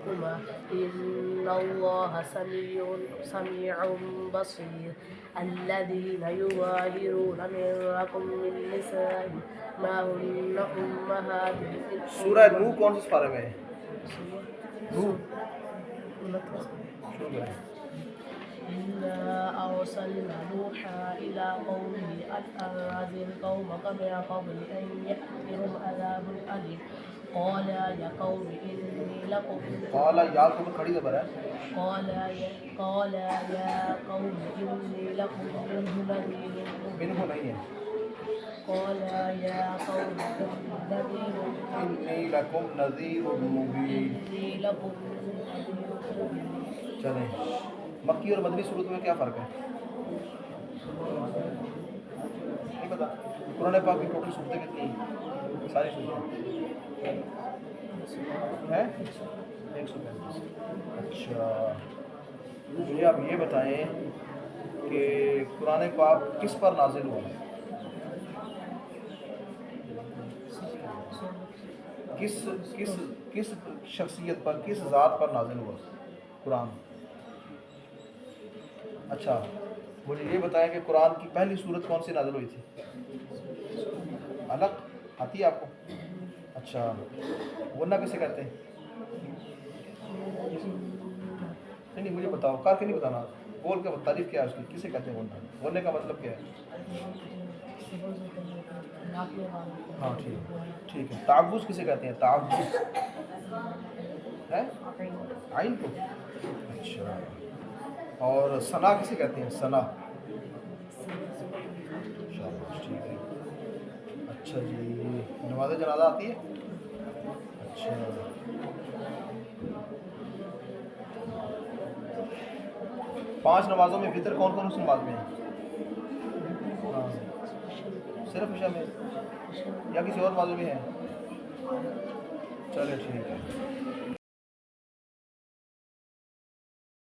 بينكما إن الله سميع بصير الذين يظاهرون منكم من نسائهم ما هن أمهاتهم سورہ نوح کون سے پارے میں ہے؟ نوح إنا أرسلنا نوحا إلى قومه أن أنذر قومك من قبل أن يأتيهم عذاب أليم قال يا قوم إني لكم قال یا کو کھڑی زبر ہے قال يا قوم إني لكم منه نذير منہ نہیں ہے قال يا قوم نذير انی لکم نذیر مبین. إني لكم نذير مبين. چلیں مکی اور مدنی صورت میں کیا فرق ہے؟ نہیں پتا. قرآن پاک کی ٹوٹل صورتیں کتنی ہیں؟ ساری صورتیں ہیں 135. اچھا مجھے آپ یہ بتائیں کہ قرآن پاک کس پر نازل ہوا؟ کس شخصیت پر، کس ذات پر نازل ہوا قرآن؟ اچھا مجھے یہ بتائیں کہ قرآن کی پہلی صورت کون سی نازل ہوئی تھی؟ الگ آتی ہے آپ کو؟ اچھا ورنہ کیسے کرتے ہیں؟ نہیں مجھے بتاؤ، کر کے نہیں بتانا، بول کے تعریف کیا ہے اس کی، کسے کہتے ہیں ورنہ؟ ورنہ کا مطلب کیا ہے؟ ہاں ٹھیک ہے. تعوذ کسے کہتے ہیں؟ تعوذ ہے عین کو. اچھا اور ثنا کسے کہتے ہیں؟ ثنا. شاباش ٹھیک ہے. اچھا جی نماز جنازہ آتی ہے؟ اچھا 5 نمازوں میں وطر کون کون سی نماز میں ہے؟ ہاں صرف عشاء میں یا کسی اور نمازوں میں ہے؟ چلے ٹھیک ہے.